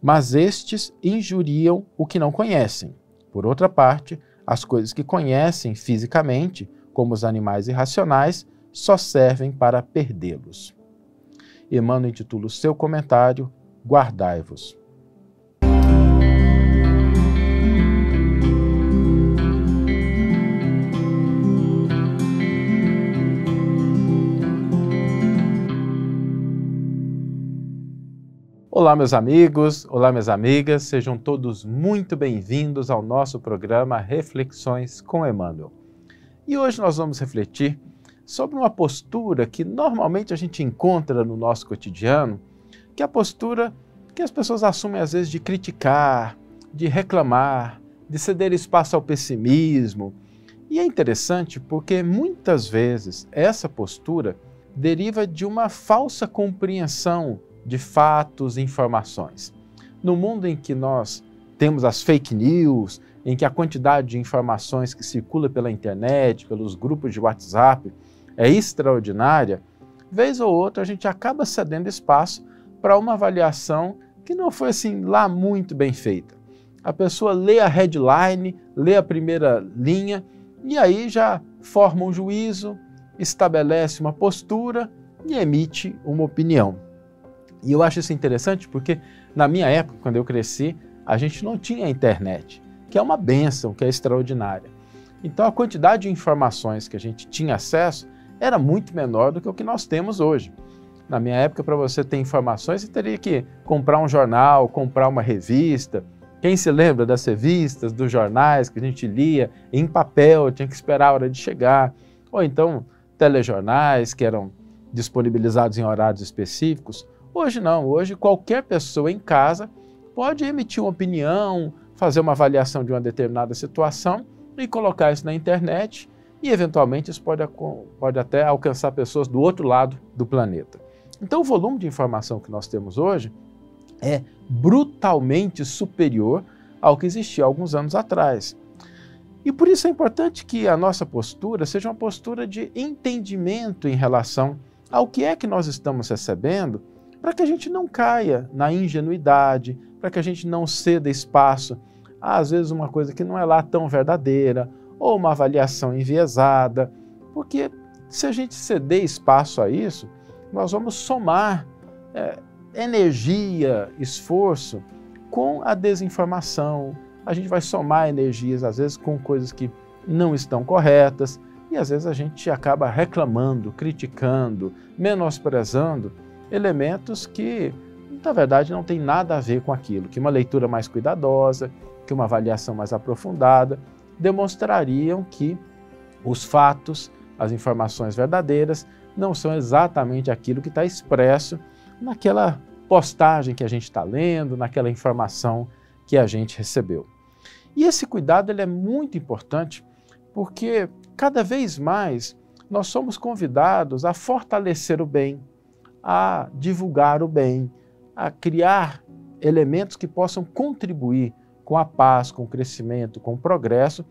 mas estes injuriam o que não conhecem. Por outra parte, as coisas que conhecem fisicamente, como os animais irracionais, só servem para perdê-los. Emmanuel intitula o seu comentário Guardai-vos. Olá, meus amigos, olá, minhas amigas, sejam todos muito bem-vindos ao nosso programa Reflexões com Emmanuel. E hoje nós vamos refletir sobre uma postura que normalmente a gente encontra no nosso cotidiano, que é a postura que as pessoas assumem às vezes de criticar, de reclamar, de ceder espaço ao pessimismo. E é interessante porque muitas vezes essa postura deriva de uma falsa compreensão de fatos e informações. No mundo em que nós temos as fake news, em que a quantidade de informações que circula pela internet, pelos grupos de WhatsApp, é extraordinária, vez ou outra a gente acaba cedendo espaço para uma avaliação que não foi assim lá muito bem feita. A pessoa lê a headline, lê a primeira linha e aí já forma um juízo, estabelece uma postura e emite uma opinião. E eu acho isso interessante porque na minha época, quando eu cresci, a gente não tinha internet, que é uma bênção, que é extraordinária. Então a quantidade de informações que a gente tinha acesso era muito menor do que o que nós temos hoje. Na minha época, para você ter informações, você teria que comprar um jornal, comprar uma revista. Quem se lembra das revistas, dos jornais que a gente lia em papel, tinha que esperar a hora de chegar. Ou então telejornais que eram disponibilizados em horários específicos. Hoje não, hoje qualquer pessoa em casa pode emitir uma opinião, fazer uma avaliação de uma determinada situação e colocar isso na internet e eventualmente isso pode até alcançar pessoas do outro lado do planeta. Então o volume de informação que nós temos hoje é brutalmente superior ao que existia há alguns anos atrás. E por isso é importante que a nossa postura seja uma postura de entendimento em relação ao que é que nós estamos recebendo, para que a gente não caia na ingenuidade, para que a gente não ceda espaço a, às vezes, uma coisa que não é lá tão verdadeira, ou uma avaliação enviesada, porque se a gente ceder espaço a isso, nós vamos somar energia, esforço com a desinformação, a gente vai somar energias, às vezes, com coisas que não estão corretas, e às vezes a gente acaba reclamando, criticando, menosprezando elementos que, na verdade, não tem nada a ver com aquilo, que uma leitura mais cuidadosa, que uma avaliação mais aprofundada, demonstrariam que os fatos, as informações verdadeiras, não são exatamente aquilo que está expresso naquela postagem que a gente está lendo, naquela informação que a gente recebeu. E esse cuidado ele é muito importante porque cada vez mais nós somos convidados a fortalecer o bem, a divulgar o bem, a criar elementos que possam contribuir com a paz, com o crescimento, com o progresso,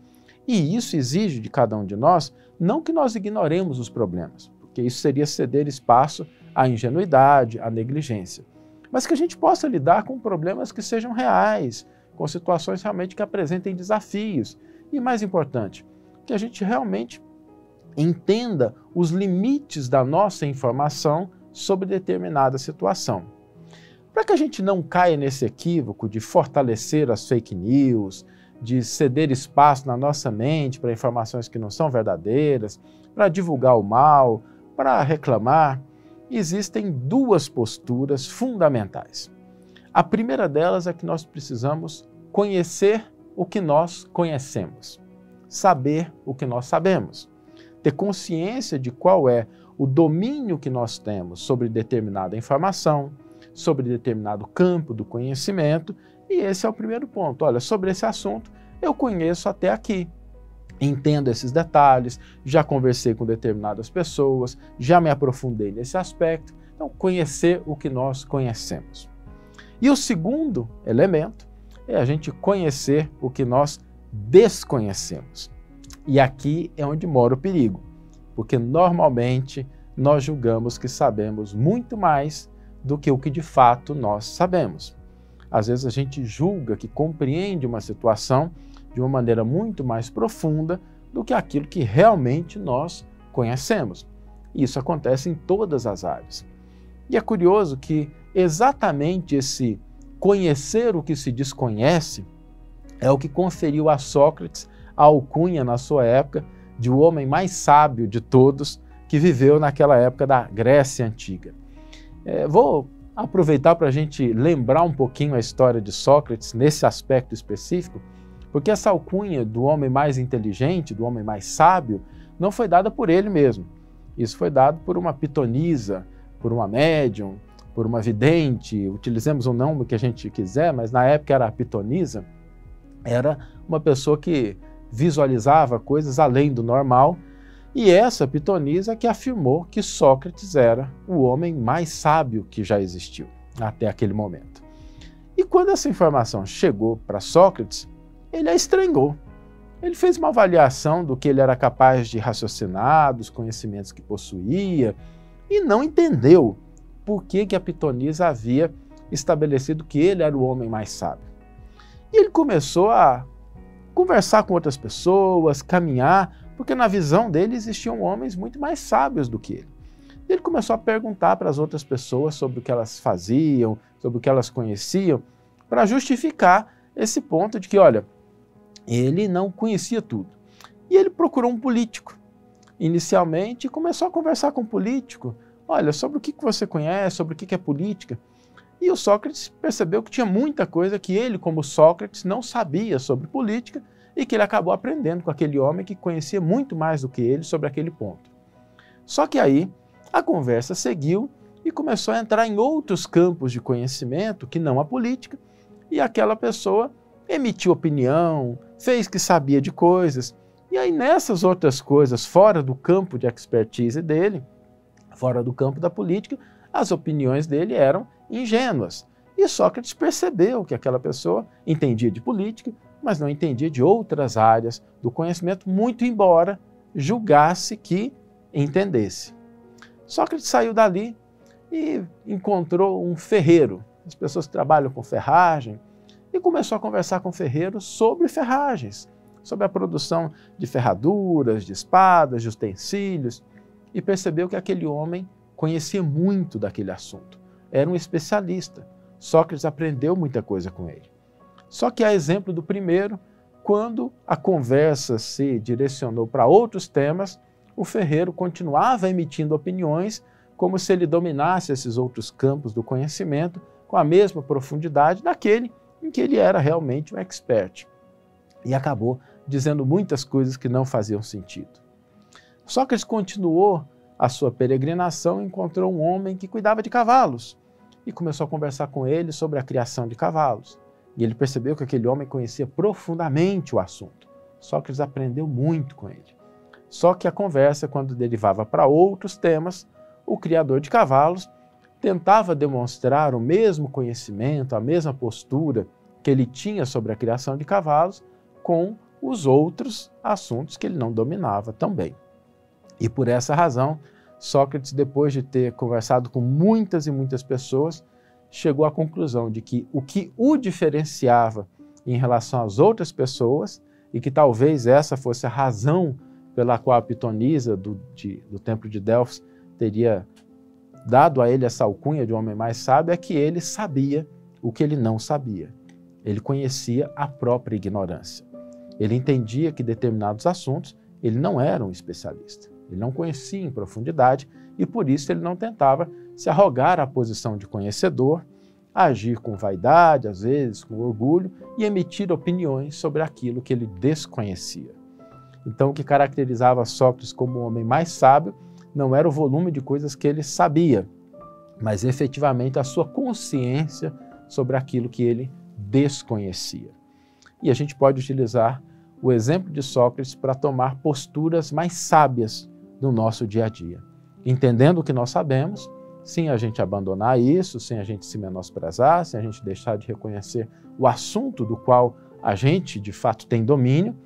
e isso exige de cada um de nós, não que nós ignoremos os problemas, porque isso seria ceder espaço à ingenuidade, à negligência, mas que a gente possa lidar com problemas que sejam reais, com situações realmente que apresentem desafios, e mais importante, que a gente realmente entenda os limites da nossa informação sobre determinada situação. Para que a gente não caia nesse equívoco de fortalecer as fake news, de ceder espaço na nossa mente para informações que não são verdadeiras, para divulgar o mal, para reclamar, existem duas posturas fundamentais. A primeira delas é que nós precisamos conhecer o que nós conhecemos, saber o que nós sabemos, ter consciência de qual é o domínio que nós temos sobre determinada informação, sobre determinado campo do conhecimento, e esse é o primeiro ponto. Olha, sobre esse assunto eu conheço até aqui, entendo esses detalhes, já conversei com determinadas pessoas, já me aprofundei nesse aspecto, então conhecer o que nós conhecemos. E o segundo elemento é a gente conhecer o que nós desconhecemos. E aqui é onde mora o perigo, porque normalmente nós julgamos que sabemos muito mais do que o que de fato nós sabemos. Às vezes a gente julga que compreende uma situação de uma maneira muito mais profunda do que aquilo que realmente nós conhecemos. Isso acontece em todas as áreas. E é curioso que exatamente esse conhecer o que se desconhece é o que conferiu a Sócrates a alcunha na sua época de o homem mais sábio de todos que viveu naquela época da Grécia Antiga. Vou aproveitar para a gente lembrar um pouquinho a história de Sócrates nesse aspecto específico, porque essa alcunha do homem mais inteligente, do homem mais sábio, não foi dada por ele mesmo. Isso foi dado por uma pitonisa, por uma médium, por uma vidente, utilizemos o nome que a gente quiser, mas na época era a pitonisa, era uma pessoa que visualizava coisas além do normal, e essa pitonisa que afirmou que Sócrates era o homem mais sábio que já existiu até aquele momento. E quando essa informação chegou para Sócrates, ele a estranhou. Ele fez uma avaliação do que ele era capaz de raciocinar, dos conhecimentos que possuía, e não entendeu por que a pitonisa havia estabelecido que ele era o homem mais sábio. E ele começou a conversar com outras pessoas, caminhar, porque na visão dele existiam homens muito mais sábios do que ele. Ele começou a perguntar para as outras pessoas sobre o que elas faziam, sobre o que elas conheciam, para justificar esse ponto de que, olha, ele não conhecia tudo. E ele procurou um político, inicialmente, e começou a conversar com o político. Olha, sobre o que você conhece, sobre o que é política. E o Sócrates percebeu que tinha muita coisa que ele, como Sócrates, não sabia sobre política e que ele acabou aprendendo com aquele homem que conhecia muito mais do que ele sobre aquele ponto. Só que aí a conversa seguiu e começou a entrar em outros campos de conhecimento que não a política, e aquela pessoa emitiu opinião, fez que sabia de coisas, e aí nessas outras coisas, fora do campo de expertise dele, fora do campo da política, as opiniões dele eram ingênuas. E Sócrates percebeu que aquela pessoa entendia de política, mas não entendia de outras áreas do conhecimento, muito embora julgasse que entendesse. Sócrates saiu dali e encontrou um ferreiro, as pessoas que trabalham com ferragem, e começou a conversar com o ferreiro sobre ferragens, sobre a produção de ferraduras, de espadas, de utensílios, e percebeu que aquele homem conhecia muito daquele assunto. Era um especialista. Sócrates aprendeu muita coisa com ele. Só que, a exemplo do primeiro, quando a conversa se direcionou para outros temas, o ferreiro continuava emitindo opiniões como se ele dominasse esses outros campos do conhecimento com a mesma profundidade daquele em que ele era realmente um expert. E acabou dizendo muitas coisas que não faziam sentido. Sócrates continuou a sua peregrinação e encontrou um homem que cuidava de cavalos e começou a conversar com ele sobre a criação de cavalos. E ele percebeu que aquele homem conhecia profundamente o assunto. Sócrates aprendeu muito com ele. Só que a conversa, quando derivava para outros temas, o criador de cavalos tentava demonstrar o mesmo conhecimento, a mesma postura que ele tinha sobre a criação de cavalos com os outros assuntos que ele não dominava tão bem. E por essa razão, Sócrates, depois de ter conversado com muitas e muitas pessoas, chegou à conclusão de que o que o diferenciava em relação às outras pessoas, e que talvez essa fosse a razão pela qual a pitonisa do templo de Delfos teria dado a ele essa alcunha de homem mais sábio, é que ele sabia o que ele não sabia. Ele conhecia a própria ignorância. Ele entendia que determinados assuntos ele não era um especialista. Ele não conhecia em profundidade e por isso ele não tentava se arrogar à posição de conhecedor, agir com vaidade, às vezes com orgulho e emitir opiniões sobre aquilo que ele desconhecia. Então, o que caracterizava Sócrates como o homem mais sábio não era o volume de coisas que ele sabia, mas efetivamente a sua consciência sobre aquilo que ele desconhecia. E a gente pode utilizar o exemplo de Sócrates para tomar posturas mais sábias no nosso dia a dia, entendendo o que nós sabemos, sem a gente abandonar isso, sem a gente se menosprezar, sem a gente deixar de reconhecer o assunto do qual a gente de fato tem domínio,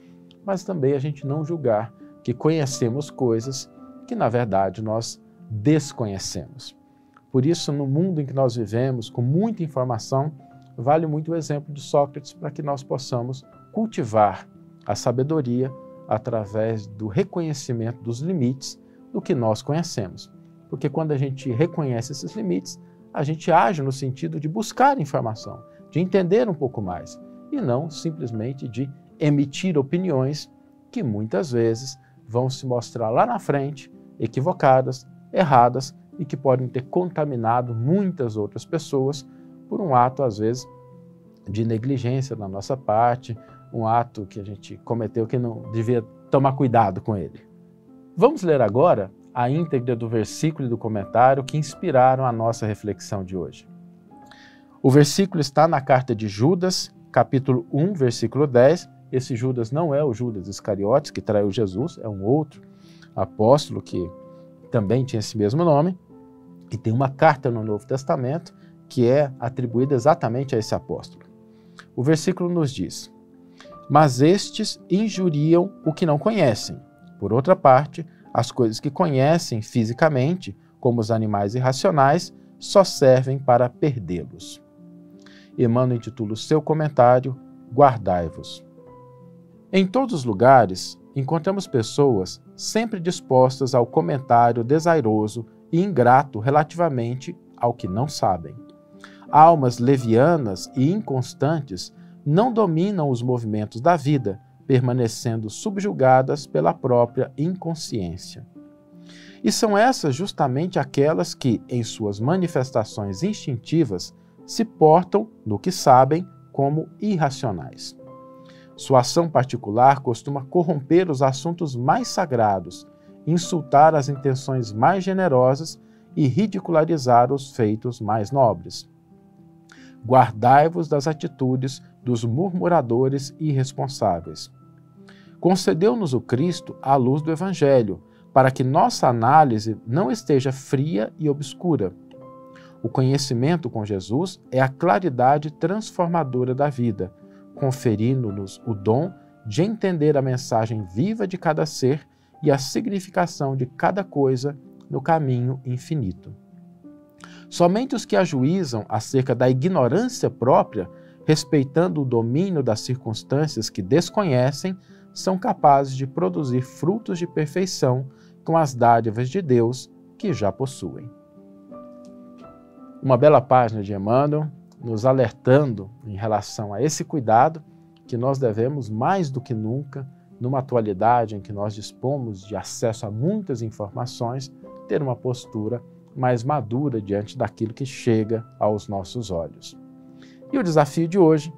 mas também a gente não julgar que conhecemos coisas que na verdade nós desconhecemos. Por isso, no mundo em que nós vivemos, com muita informação, vale muito o exemplo de Sócrates para que nós possamos cultivar a sabedoria através do reconhecimento dos limites do que nós conhecemos. Porque quando a gente reconhece esses limites, a gente age no sentido de buscar informação, de entender um pouco mais, e não simplesmente de emitir opiniões que muitas vezes vão se mostrar lá na frente equivocadas, erradas e que podem ter contaminado muitas outras pessoas por um ato, às vezes, de negligência da nossa parte, um ato que a gente cometeu que não devia tomar cuidado com ele. Vamos ler agora a íntegra do versículo e do comentário que inspiraram a nossa reflexão de hoje. O versículo está na carta de Judas, capítulo 1, versículo 10. Esse Judas não é o Judas Iscariotes, que traiu Jesus, é um outro apóstolo que também tinha esse mesmo nome, e tem uma carta no Novo Testamento que é atribuída exatamente a esse apóstolo. O versículo nos diz: mas estes injuriam o que não conhecem. Por outra parte, as coisas que conhecem fisicamente, como os animais irracionais, só servem para perdê-los. Emmanuel intitula o seu comentário Guardai-vos. Em todos os lugares, encontramos pessoas sempre dispostas ao comentário desairoso e ingrato relativamente ao que não sabem. Almas levianas e inconstantes não dominam os movimentos da vida, permanecendo subjugadas pela própria inconsciência. E são essas justamente aquelas que, em suas manifestações instintivas, se portam, no que sabem, como irracionais. Sua ação particular costuma corromper os assuntos mais sagrados, insultar as intenções mais generosas e ridicularizar os feitos mais nobres. Guardai-vos das atitudes dos murmuradores irresponsáveis. Concedeu-nos o Cristo a luz do Evangelho, para que nossa análise não esteja fria e obscura. O conhecimento com Jesus é a claridade transformadora da vida, conferindo-nos o dom de entender a mensagem viva de cada ser e a significação de cada coisa no caminho infinito. Somente os que ajuizam acerca da ignorância própria, respeitando o domínio das circunstâncias que desconhecem, são capazes de produzir frutos de perfeição com as dádivas de Deus que já possuem. Uma bela página de Emmanuel, nos alertando em relação a esse cuidado que nós devemos mais do que nunca, numa atualidade em que nós dispomos de acesso a muitas informações, ter uma postura mais madura diante daquilo que chega aos nossos olhos. E o desafio de hoje,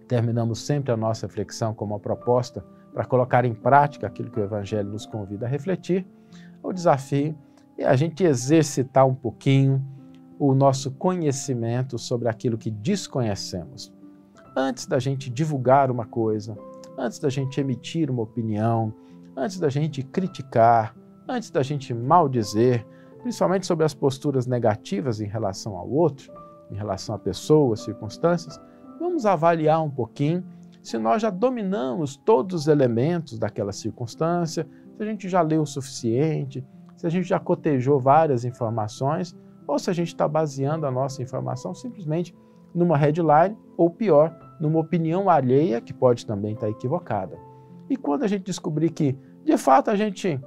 terminamos sempre a nossa reflexão com uma proposta para colocar em prática aquilo que o Evangelho nos convida a refletir. O desafio é a gente exercitar um pouquinho o nosso conhecimento sobre aquilo que desconhecemos. Antes da gente divulgar uma coisa, antes da gente emitir uma opinião, antes da gente criticar, antes da gente maldizer, principalmente sobre as posturas negativas em relação ao outro, em relação a pessoas, circunstâncias, vamos avaliar um pouquinho se nós já dominamos todos os elementos daquela circunstância, se a gente já leu o suficiente, se a gente já cotejou várias informações, ou se a gente está baseando a nossa informação simplesmente numa headline, ou pior, numa opinião alheia, que pode também estar equivocada. E quando a gente descobrir que, de fato, a gente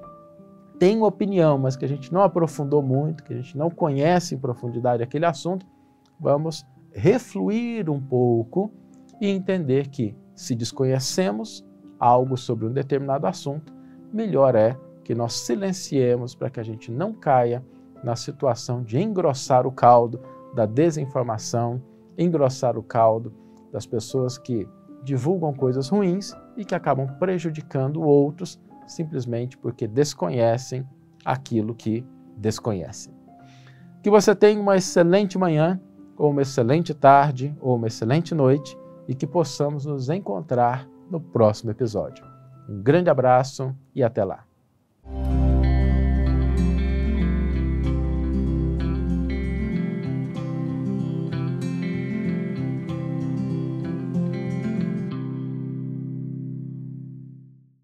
tem uma opinião, mas que a gente não aprofundou muito, que a gente não conhece em profundidade aquele assunto, vamos refluir um pouco e entender que, se desconhecemos algo sobre um determinado assunto, melhor é que nós silenciemos para que a gente não caia na situação de engrossar o caldo da desinformação, engrossar o caldo das pessoas que divulgam coisas ruins e que acabam prejudicando outros simplesmente porque desconhecem aquilo que desconhecem. Que você tenha uma excelente manhã, ou uma excelente tarde, ou uma excelente noite e que possamos nos encontrar no próximo episódio. Um grande abraço e até lá.